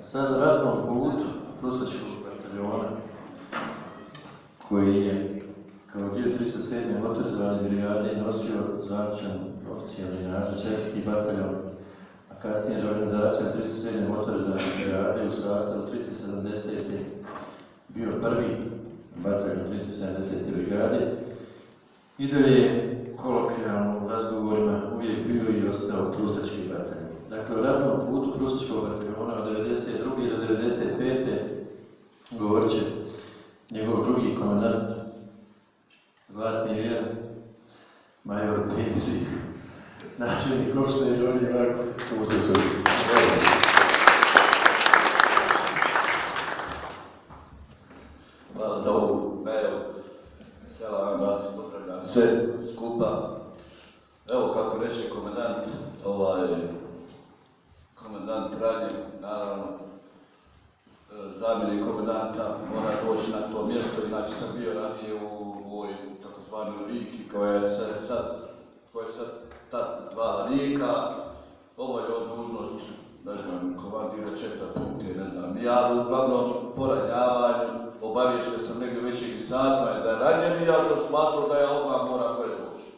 sad u ratnom putu Prusačkog bataljona, koji je kao dio 307. motorizovane brigade nosio zvaničan oficijalni naziv 4. bataljon, a kasnije reorganizacija 307. motorizovane brigade u sastavu 370. bio prvi bataljon 370. brigade, i dalje je kolokvijalno u razgovorima uvijek bio i ostao Prusački bataljon. Dakle, u ratnom putu Prusačkog bataljona od 1992. do 1995. govorit će njegov drugi komandant, Zlatni Vjer, major penzije, načelnik opštine Đorđe Marko. Hvala za ovu mail. Selam vas, pozdravljam sve skupa. Evo kako reče komandant Ranjev, naravno, zamjenik komandanta mora doći na to mjesto, inače sam bio ranije u ovoj takozvanoj Riki, koja je sad tad zvala Rika, ovo je on dužnost, ne znam, komandira 4 punkte, ne znam, ja uglavnom po ranjavanju, obaviješten sam negdje većeg satima da je ranjen i ja sam smatrao da ja odmah moram koje doći.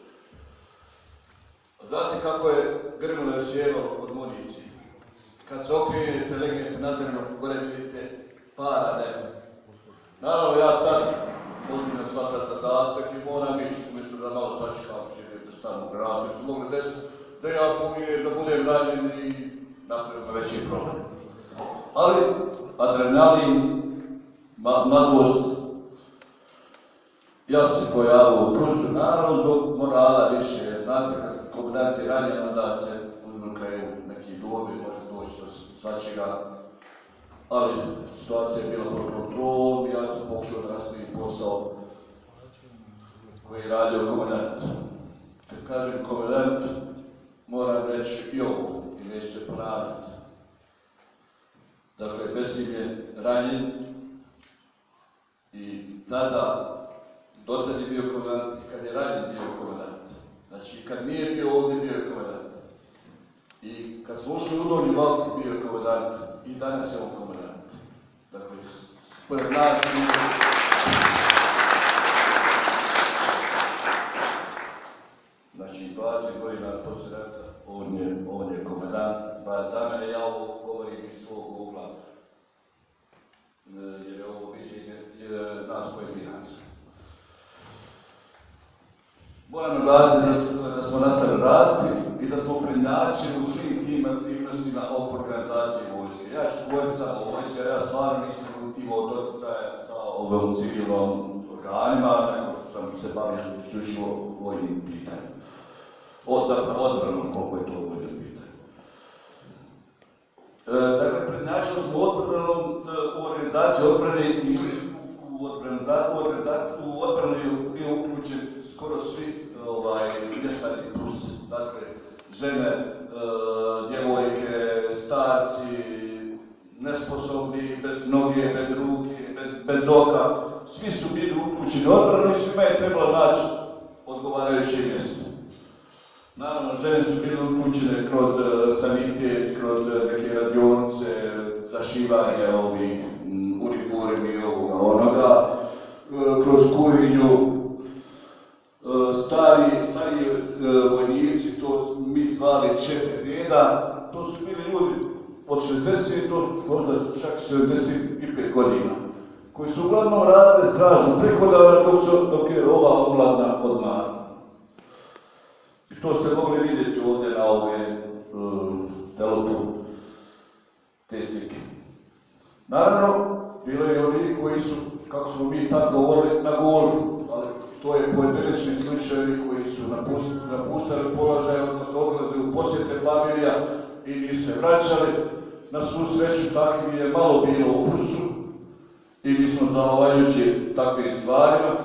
Znate kako je grmilo sjelo od municije? Kad se okrenete, legnete na zemlju, gore vidite para nema. Naravno, ja tad ozbiljno shvatam zadatak i moram ići, umjesto da malo sačekam da stanu u gradu, jer su mogli desiti da ja povijem, da budem ranjen i napravim na veći problem. Ali, adrenalin, mladost, ja sam se pojavio u Prusu, naravno zbog morala više, znate kad komandant je ranjen, onda se uzmrkaju neki dobi, može doći do svačega, ali situacija je bila pod kontrolom i ja sam pokušao da nastavim posao koji je radio komandant. Kad kažem komandant, moram reći i ovo i neću se ponavljati. Dakle, Besim je ranjen i tada, dotad je bio komandant i kad je ranjen bio komandant. Znači, kad nije bio ovdje, bio je komandant. I kad smo ušli u Donji Valk, bio je komandant i danas je on komandant. Dakle, pored nas znači, 20 godina poslije rata, on je komandant, pa za mene ja ovo govorim iz svog ugla, jer je ovo viđenje nas pojedinaca. Moram naglasiti da smo nastavili raditi i da smo prednjačili u svim tim aktivnostima oko organizacije vojske. Ja ću govoriti samo o vojske, jer ja stvarno nisam imao doticaja sa ovom civilnom organima, nego sam se bavio isključivo vojnim pitanjem. Zapravo odbranom, koliko je to vojno pitanje. Dakle, prednjačili smo u organizaciji odbrane i u odbranu je bio uključen skoro svi mještani Pruse. Dakle, žene, djevojke, starci, nesposobni, bez noge, bez ruke, bez oka, svi su bili uključeni u odbranu i svima je trebalo naći odgovarajuće mjesto. Naravno, žene su bile uključene kroz sanitet, kroz neke radionice, zašivanje ovih uniformi i ovoga onoga, kroz kuhinju. Stari vojnici, to mi zvali 4 deda, to su bili ljudi od 60 do možda čak 75 godina, koji su uglavnom radili stražno prekodavno dok je ova omladna odmarna. I to ste mogli vidjeti ovdje na ove telopu te slike. Naravno, bilo je oni koji su, kako smo mi tako govorili, na golu, ali to je pojedinačni slučajevi koji su napuštali položaj, odnosno odlaze u posjete familija i nisu se vraćali. Na svu sreću takvih je malo bilo u Prusu i mi smo zahvaljujući takvim stvarima,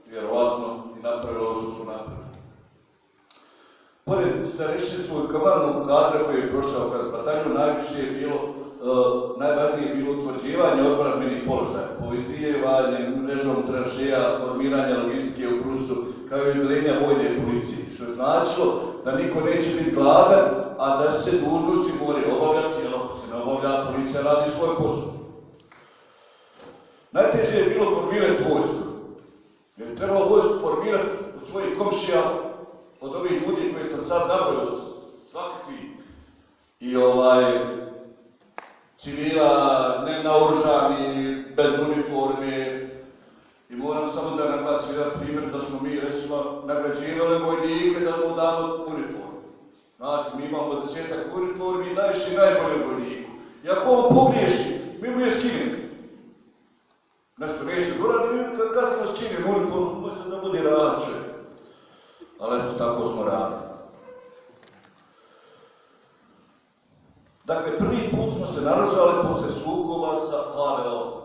vjerovatno, i napravili ovo što su napravili. Pored starešinskog komandnog kadra koji je prošao kroz bataljon, najvažnije je bilo utvrđivanje odbrambenih položaja, povezivanje mrežom tranšeja, formiranje logistike u Prusu, kao i odeljenja vojne policije, što je značilo da niko neće biti gladan, a da se dužnosti moraju obavljati, jer ako se se ne obavlja, policija radi svoj posao. Najteže je bilo formirati vojsku. Jer je trebalo vojsku formirati od svojih komšija, od ovih ljudi koji sam sad nabrojao, svakakvi. I civila, nenaoružani, bez uniforme. I moram samo da naglasim jedan primjer da smo mi, recimo, nagrađivali vojnike da mu damo uniformu. Znate, mi imamo 10-ak uniformi i daješ i najbolje vojniku. I ako on pogriješi, mi mu je skinemo. Nešto neće doradi, mi kad kasnimo skinemo uniformu, mislim da bude rad čovjek. Ali eto, tako smo radili. Dakle, prvi put smo se naružali poslije sukoba sa HVO.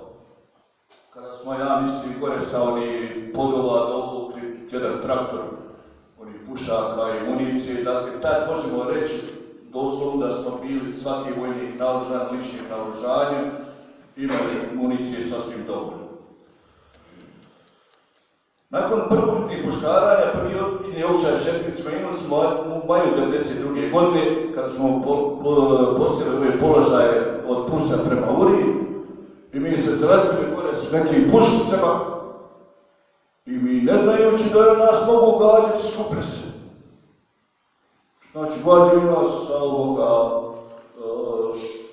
Kada smo, ja mislim, gore sa onih podova dovukli jedan traktor, onih pušaka i municije, dakle, tad možemo reći doslovno da smo bili svaki vojnik naoružan ličnim naoružanjem, imali municije sasvim dovoljno. Nakon prvotnih puškaranja, prvi ozbiljni očaj šetnicima imali smo u maju 1992. godine, kada smo postigli ove položaje od Pusta prema Uri, i mi se zaletili gore s nekim pušnicama, i mi ne znajući da nas mogu gađati s kupresa. Znači, gađaju nas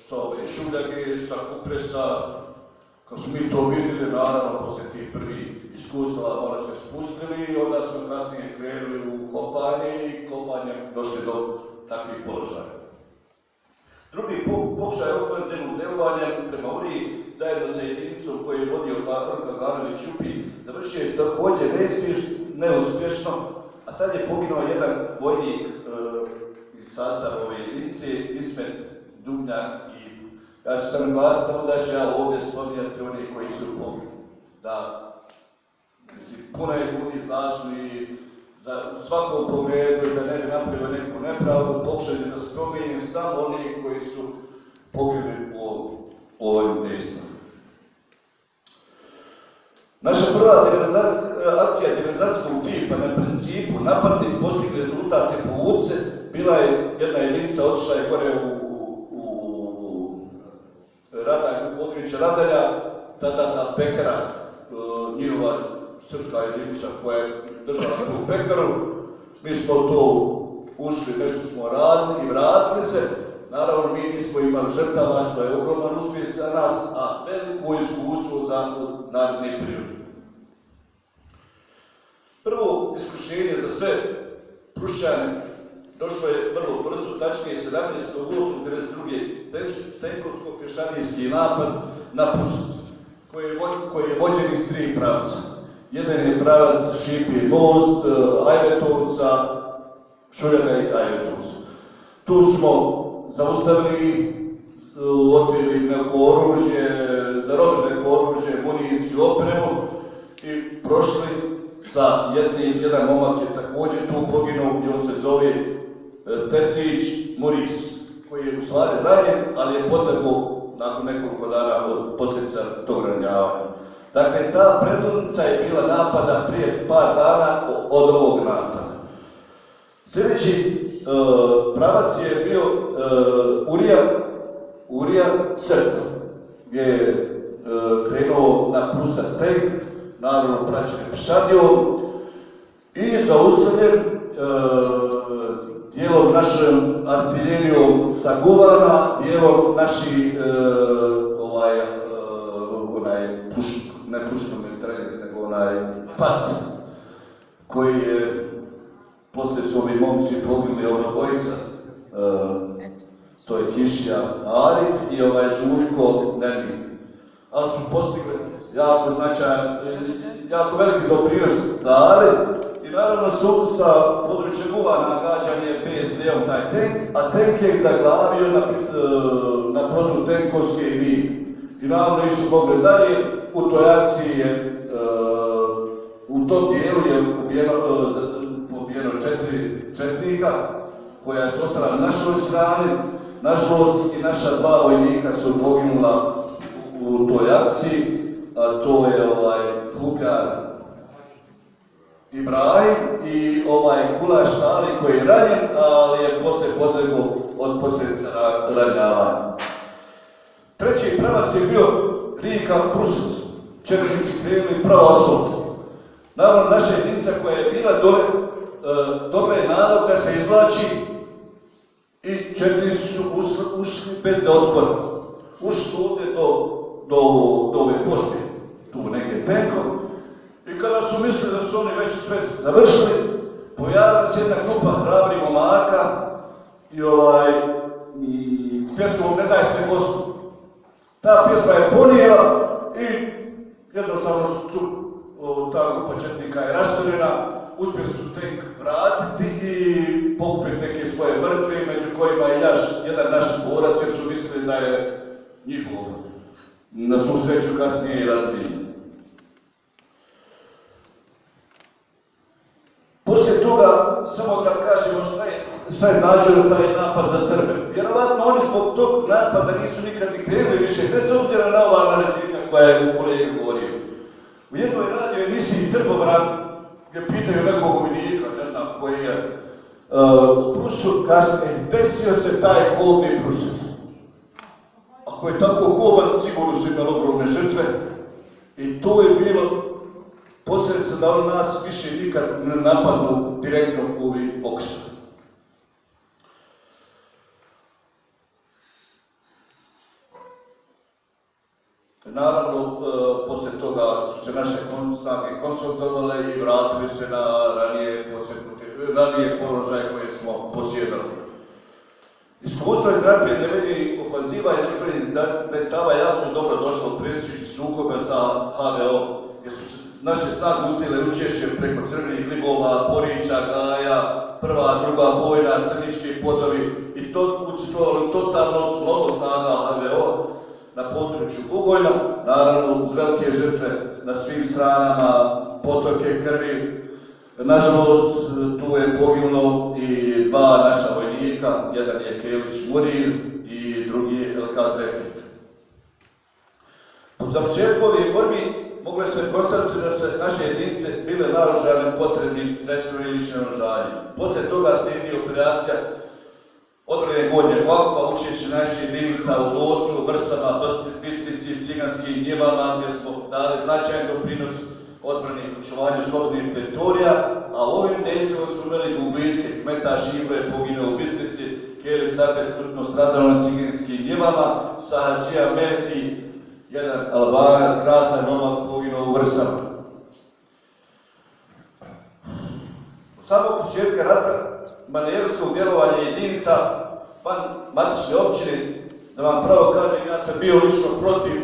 sa ove šuljage, sa kupresa. Kad smo mi to vidjeli, naravno, poslije tih prvih iskustava, onda se spustili i onda smo kasnije krenuli u kopanje i kopanjem došli do takvih položaja. Drugi pokušaj ofenzivnog djelovanja prema Uri, zajedno sa jedinicom koju je vodio Kaganović Jupi, završio je također neuspješno, a tad je poginuo jedan vojnik iz sastava ove jedinice, Ismet Dubnjak, i ja ću sam glasao da ću ja ovdje spominjati oni koji su poginuli. Da, mislim, puno je ljudi izašli u svakom pogledu, da ne bi napravio neku nepravdu, pokušali da spominjem samo oni koji su poginuli u ovoj dejstvu. Naša prva akcija diverzacijskog tipa na principu napadni postigli rezultate povuce, bila je jedna jedinica otišla je gore u područje Radalja, tada pekara, njihova srpska jedinica koja je držala tu pekaru. Mi smo to ušli, nešto smo radili i vratili se. Naravno, mi nismo imali žrtava, što je ogroman uspjeh za nas, a veliko iskustvo za narodni period. Prvo iskušenje za sve Prušćane došlo je vrlo brzo, tačnije 17.8.1992. tenkovsko-pješadijski napad na Pust, koji je vođen iz tri pravca. Jedan je pravac Šipi most, Ajvetovca, Šuljaga i Ajvetovca. Tu smo zaustavili, oteli neko oružje, zarobili neko oružje, municiju, opremu i prošli sa jedan momak je također tu poginuo i on se zove Terzić Muris, koji je u stvari ranjen, ali je podlegao nakon nekoliko dana od posljedica tog ranjavanja. Dakle, ta predvodnica je bila napada prije par dana od ovog napada. Sljedeći pravac je bio Urija Srp, gdje je krenuo na Prusac tank, naravno praćen pešadijom i zaustavljen dijelom našom artiljerijom sa Guvana, dijelom naših ne puškometrenic, nego pat, koji je, poslije su ovi momci poginuli ovih dvojica, to je Kišija Arif i Žuljko Nemi. Ali su postigli jako značajan, jako veliki doprinos dali i naravno su sa područja Guvana gađan je PSD-om taj tank, a tank je zaglavio na protutenkovske mine. I naravno nisu mogli dalje, u toj akciji je, u tom dijelu je pobijeno 4 četnika koja su ostala na našoj strani. Nažalost i naša 2 vojnika su poginula u toj akciji, a to je Hubljar Ibrahim i Kulaš Sali koji je ranjen, ali je poslije podlegao od posljedica ranjavanja. Treći pravac je bio Rijeka-Prusec. Četnici krenuli pravo asfalt. Naravno, naša jedinica koja je bila dole, dobra je nalog da se izvlači i četnici su ušli bez otpora. Ušli su ovdje do ove pošte, tu negdje tenkom. I kada su mislili da su oni već sve završili, pojavila se jedna grupa hrabrih momaka i s pjesmom Ne daj se Bosnu. Ta pjesma je ponijela i jednostavno su ta grupa četnika je rasturena, uspjeli su tek vratiti i pokupiti neke svoje mrtve, među kojima je jedan naš borac, jer su mislili da je njihov, na svu sreću kasnije i razbijen. Poslije toga, samo da kažemo šta je značilo taj napad za Srbe. Vjerovatno oni zbog tog napada nisu nikad ni krenuli više, bez obzira na ova naređenja koja je kolega govorio. U jednoj radio emisiji Srbobran, gdje pitaju nekog vojnika, ne znam koji je, u Prusu kaže, desio se taj kobni Prusec. Ako je tako koban, sigurno su imali ogromne žrtve. I to je bilo posljedica da oni nas više nikad ne napadnu direktno u ovi pokušaj. Naravno, poslije toga su se naše snage konsolidovale i vratili se na ranije položaje koje smo posjedali. Iskustvo iz naprijed nevednijih ofanziva je stava jako dobro došlo od presjeći sukoba sa HVO, jer su naše snage uzele učešće preko Crvenih Glibova, Porića, Gaja, prva, druga bojna, Crnički podovi i to učestvovali totalno slovo snaga HVO na području Bugojna, naravno uz velike žrtve na svim stranama, potoke krvi. Nažalost, tu je poginulo i dva naša vojnika, jedan je Kelić Murir i drugi je Elkaz Reklik. Po završetku ovih borbi moglo se konstatovati da se naše jedinice bile naoružane potrebnim sredstvom i ličnim naoružanjem. Poslije toga slijedi operacija odbrane Gornjeg Vakupa, učešće naših jedinica u Locu, Vrsama, Bistrici, Ciganskim njivama, gdje smo dali značajan doprinos odbrani i očuvanju slobodnih teritorija, a ovim dejstvima su imali gubitke. Kmeta Šibro je poginuo u Bistrici, Kelić Safet smrtno stradao na Ciganskim njivama, Sahađija Mehdi, jedan Albanac, krasan momak, poginuo u Vrsama. Od samog početka rata manevarskog djelovanja jedinica van matične općine, da vam pravo kažem, ja sam bio lično protiv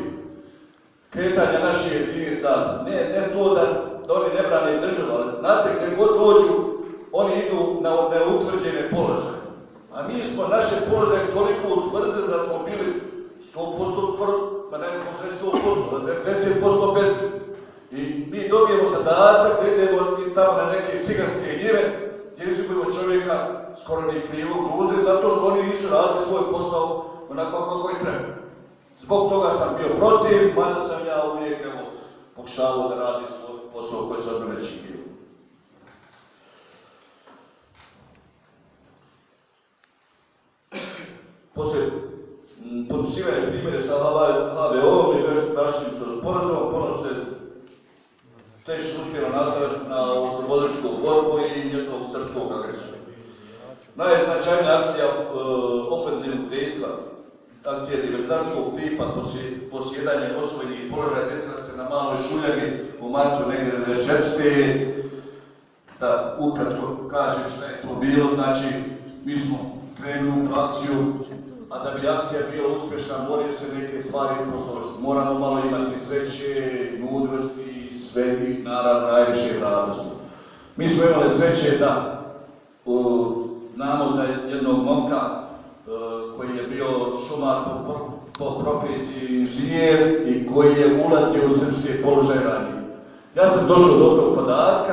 kretanja naših jedinica. Ne to da oni ne brane državu, ali znate, gdje god dođu, oni idu na neutvrđene položaje. A mi smo naše položaje toliko utvrdili da smo bili 100% skoro, ma ne 100%, 50% bez. I mi dobijemo zadatak da idemo tamo na neke ciganske njive, gdje izgubimo čovjeka skoro ni krivog dužde, zato što oni nisu radili svoj posao onako kako i treba. Zbog toga sam bio protiv, mada sam ja uvijek pokušavao da radi svoj posao koji sam već bio. Poslije potpisivanja primjere sa HVO-om i našim sporazumom, ponovno se teško uspjelo nastaviti na oslobodilačku borbu i jednog srpskog agresora. Najznačajnija akcija ofenzivnog dejstva, akcija diverzantskog tipa, posjedanje osvojenih položaja, desila se na Maloj Šuljagi u martu negdje 1994. Da ukratko kažem što je to bilo, znači mi smo krenuli u akciju, a da bi akcija bila uspješna, moraju se neke stvari posložiti. Moramo malo imati sreće, mudrosti, sve i naravno najviše hrabrosti. Mi smo imali sreće da znamo za jednog momka koji je bio šumar po profesiji inženjer i koji je ulazio u srpske položaje ranije. Ja sam došao do tog podatka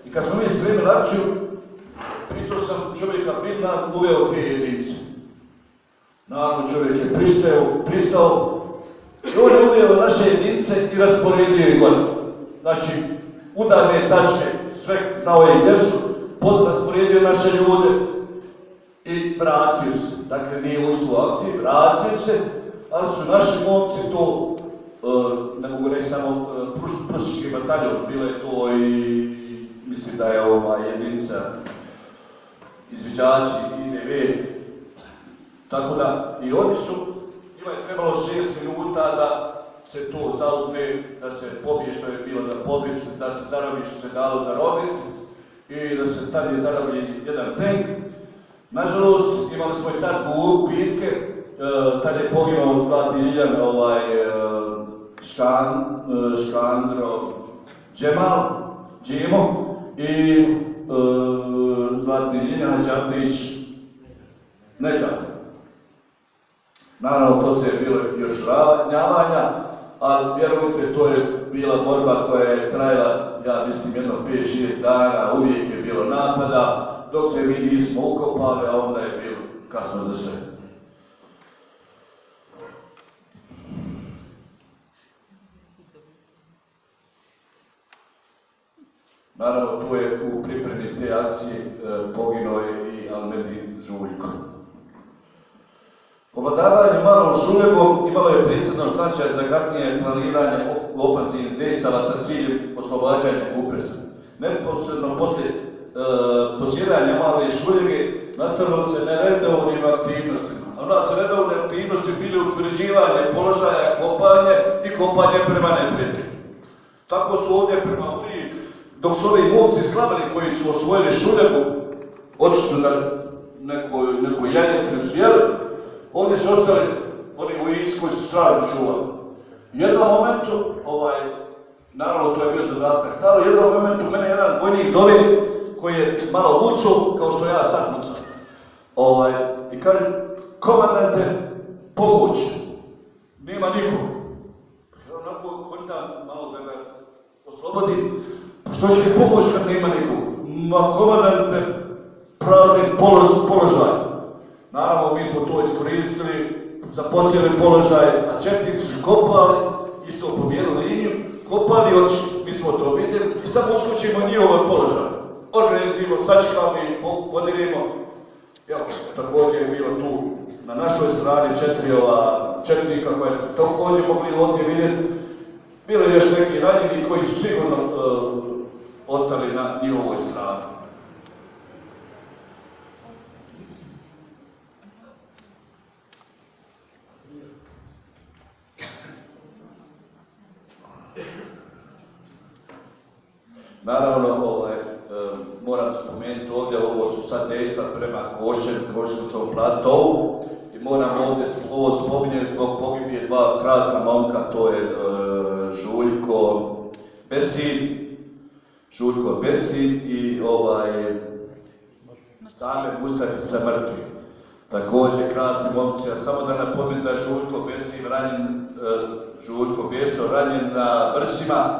i kad smo mi spremili akciju, pitao sam čovjeka Bilna, uveo te jedinice. Naravno čovjek je pristao i on je uveo naše jedinice i rasporedio ih gore. Znači, udarne tačke, sve znao je gdje su, rasporedio naše ljude i vratio se. Dakle, nije ušlo u akciji, vratio se, ali su naši momci to, ne mogu reći samo prušički bataljon, bilo je to i mislim da je jedinica izviđači, IDV, tako da i oni su, njima je trebalo 6 minuta da se to zauzme, da se pobije što je bilo za pobit, da se zarobi što se dalo zarobiti i da se tad je zarobi jedan tank. Nažalost, imali smo i tad bitke, tad je poginuo Zlatni Ljiljan, Škandro Džemo i Zlatni Ljiljan Đapić Neđak. Naravno, poslije je bilo još ranjavanja, ali vjerujte, to je bila borba koja je trajala, ja mislim, jedno 5-6 dana, uvijek je bilo napada, dok se mi nismo ukopali, a onda je bilo kasno za sve. Naravno, tu je u pripremi te akcije poginuo je i Almedin Žuljko. Ovladavanje Malom Žuljegom imalo je presudno značaj za kasnije planiranje ofanzivnih dejstava sa ciljem oslobađanja Kupresa. Neposredno poslije posjedanja Male Žuljege nastavilo se neredovnim aktivnostima. A u nas redovne aktivnosti bili utvrđivanje položaja, kopanje i kopanje prema neprijatelju. Tako su ovdje prema Uliji, dok su ovi momci slavili koji su osvojili Žuljegu, očito na nekoj janjetinu su jeli, ovdje su ostali oni vojnici koji su stražu čuvali. U jednom momentu, naravno to je bio zadatak stava, u jednom momentu mene jedan vojnik zove koji je malo mucao, kao što ja sad mucam. I kaže, komandante, pomoć, nema nikog. Ja onako kontam malo da ga oslobodim, što će mi pomoć kad nema nikog? Ma komandante, prazni položaj. Naravno, mi smo to iskoristili, zaposlili položaj, a četnici su kopali, isto pobijedili liniju, kopali i otišli. Mi smo to vidjeli i sad uskočimo njihov položaj. Organizujemo, sačekamo, podirimo. Evo, također je bilo tu na našoj strani 4 četnika koje ste također mogli ovdje vidjeti. Bilo je još neki ranjeni koji su sigurno ostali na njihovoj strani. Naravno, moram spomenuti ovdje, ovo su sad dejstva prema Košćevskom platovu i moram ovdje ovo spominjati zbog pogibije 2 krasna momka, to je Žuljko Besin i Same Mustafica mrtvi. Također krasni momci, a samo da napomenem da je Žuljko Beso ranjen na Vrsima,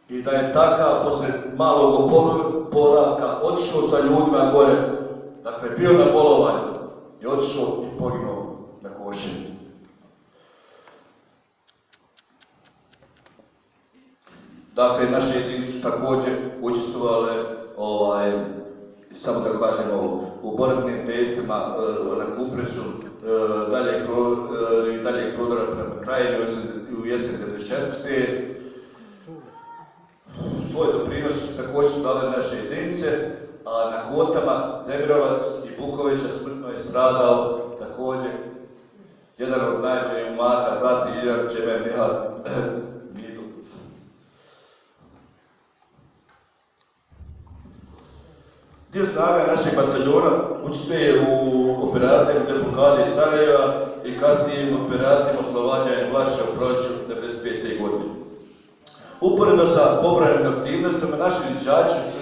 i da je takav, poslije malog oporavka, otišao sa ljudima gore, dakle, bio na bolovanju i otišao i poginuo na Košćevu. Dakle, naše jedinice su također učestvovale, samo da kažemo, u borbnim dejstvima na Kupresu, dalje prodora prema Krajini u jesen 1994. Svoj doprinos također su dali naše jedinice, a na Gotama Demirovac i Bukovića smrtno je stradao također jedan od najboljih momaka, Zlatni Ljiljan Džemer Mihal Midu. Dio snaga našeg bataljona učestvuje u operacijama deblokade Sarajeva i kasnije u operacijama oslobađanja Vlašća u proljeću 1995. godine. Uporedno sa pobrojenim aktivnostima, naši izviđači su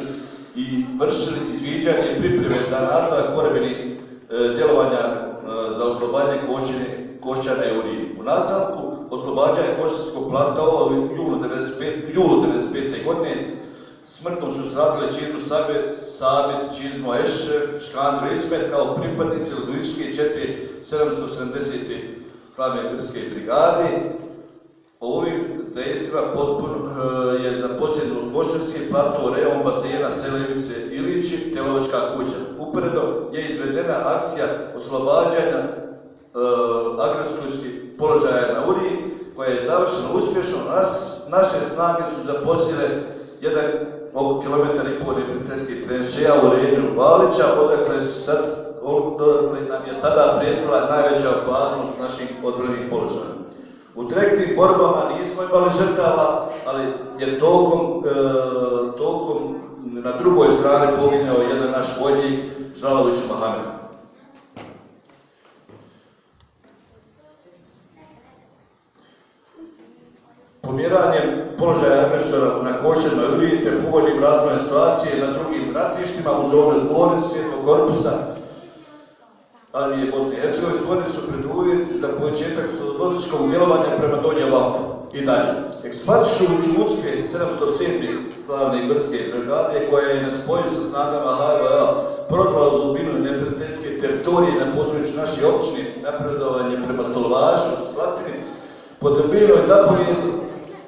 i vršili izviđanje i pripreme za nastavak borbenih djelovanja za oslobađanje Košćana i Urije. U nastavku oslobađanja Košćanskog platoa u julu 1995. godine smrtno su stradali Čizmo Sabit, Čizmo Ešer, Škandro Ismet kao pripadnici Ludovičke čete 770. slavne Grske brigade. Ovim dejstvima potpuno je zaposljedno Košćanski plato, rejon bazena, Selevice, Ilići, Telovačka kuća. Uporedo je izvedena akcija oslobađanja položaja na Uri, koja je završena uspješno. Naše snage su zaposlile 1,5 km neprijateljskih tranšeja u Renju Balića, odakle nam je tada prijetila najveća opasnost naših odbranjenih položaja. U direktnim borbama nismo imali žrtava, ali je tokom na drugoj strani poginuo jedan naš vojnik, Žralović Mohamed. Pomjeranjem položaja agresora na Koševnoj Uri te povoljnim razvojem situacije na drugim ratištima u zoni Dvore, Sjetog korpusa armije Bosne i Hercegovine stvoreni su preduvjeti za početak slobodičkog djelovanja prema Donje Valfu i dalje. Eksploatišu Čudske 707. slavne Brske brigade, koja je na spoju sa snagama HVA prodrala dubinu neprijateljske teritorije na području naše općine, napredovanje prema Stolovašu, Slatini, podRbinoj zapovjedi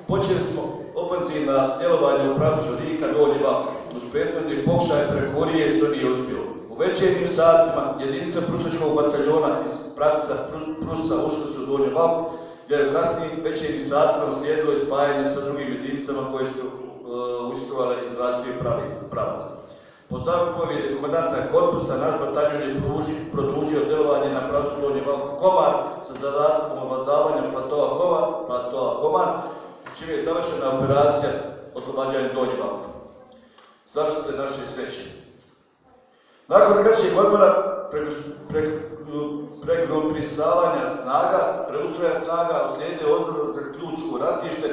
počeli smo ofenzivna djelovanja u pravcu Rika Donji Valf, uz prethodni pokušaj preko Urije što nije uspjelo. U večernjim satima jedinice Prusačkog bataljona iz pravca Prusa ušli su u Donji Valf, jer u kasnijim večernjim satima slijedilo je spajanje sa drugim jedinicama koje su učestvovale iz različitih pravaca. Po zapovjedi komandanta korpusa naš bataljon je produžio djelovanje na pravcu Donji Valf Koman sa zadatkom ovladavanja platoa Koman, čime je završena operacija oslobađanja Donji Valf. Završite naše sreće. Nakon kraćeg odmora, pregrupiranja snaga, preustroja snaga, uslijedio odlazak za ključku ratište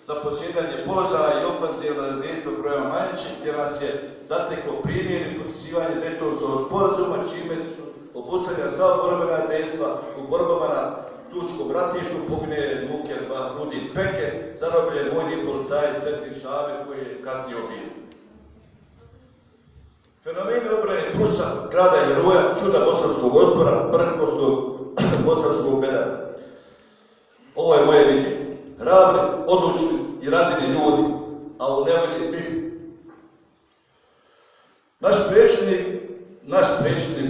za posjedanje položaja i ofenzivno dejstvo prema Manjići, gdje nas je zateklo primjer i potpisivanje Daytonskog sporazuma, čime su obustavljena sva borbena dejstva u borbama na Tučkom ratištu, pogine Luker Bahrudin Peke, zarobljen vojni policajac Terzik Šaber koji je kasnije ubijen. Fenomeni obrane Prusa, grada i heroja, čuda bosanskog otpora, brkosnog bosanskog bedara. Ovo je moje viđenje. Hrabri, odlučni i radini ljudi, a u nevolji mi. Naš predsjednik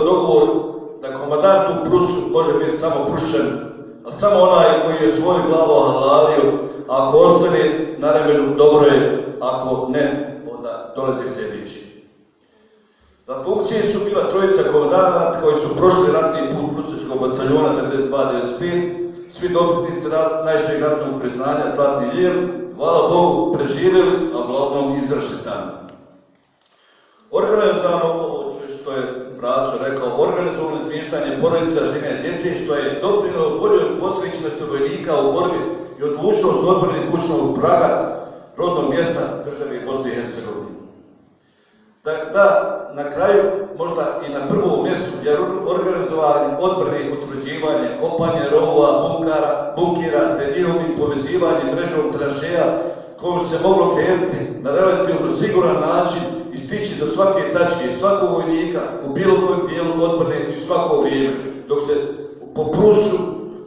dogovor da komandant u Prusu može biti samo Prušćan, ali samo onaj koji je svoju glavu halalio, a ako ostane na remenu dobro je, ako ne, onda dolazi sljedeći. Na funkciji su bila trojica komandanata koji su prošli ratni put Prusačkog bataljona 92-95, svi dobitnici najvišeg ratnog priznanja Zlatni lijel, hvala Bogu, preživjeli, a uglavnom izrašetani. Organizovano, što je Braco rekao, organizovano izmještanje porodica, žene i djece, što je doprinjelo boljoj posvećenosti vojnika u borbi i odlučnost odbrane kućnog praga, rodnog mjesta države Bosne i Hercegovine. Da, na kraju, možda i na prvom mjestu, jer organizovanje odbrane, utvrđivanje, kopanje rovova, bunkera, te njihovim povezivanjem mrežom tranšeja, kojom se moglo krenuti na relativno siguran način i stići do svake tačke, svakog vojnika u bilo kojem dijelu odbrane i svako vrijeme, dok se po Prusu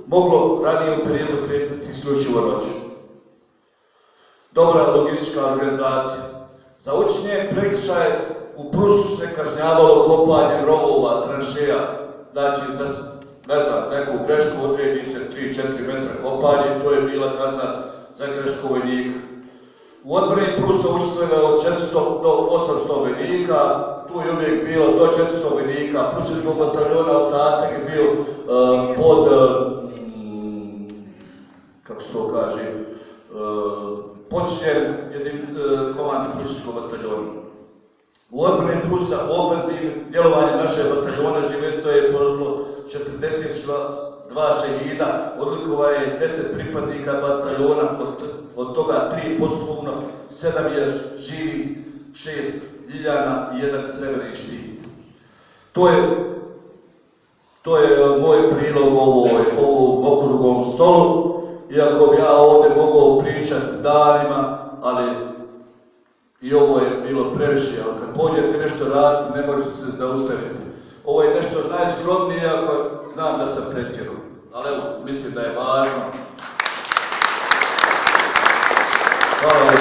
moglo ranije u periodu kretati isključivo noću. Dobra logistička organizacija. Za učinjen prekršaj u Prusu se kažnjavalo kopanje rovova, tranšeja, znači za, neku grešku odredi se 3-4 metra kopanje, to je bila kazna za grešku vojnika. U odbrani Prusa učestvovalo od 400 do 800 vojnika, tu je uvijek bilo do 400 vojnika, Prusačkog bataljona ostatak je bio pod, kako se to kaže, počinjen komandi Prusačkog bataljona. U odbrani Prusa ofenzivno djelovanje naše bataljona života je prošlo 42 šehida, odlikovano je 10 pripadnika bataljona, od toga 3 posthumno, 7 je živi, 6 ljiljana i 1 srebrni štit. To je moj prilog ovom okruglom stolu, iako bi ja ovdje mogao pričati danima, ali i ovo je bilo previše, ali kad pođete nešto raditi, ne možete se zaustaviti. Ovo je nešto najskromnije, ako znam da sam pretjerao, ali evo, mislim da je važno. Hvala.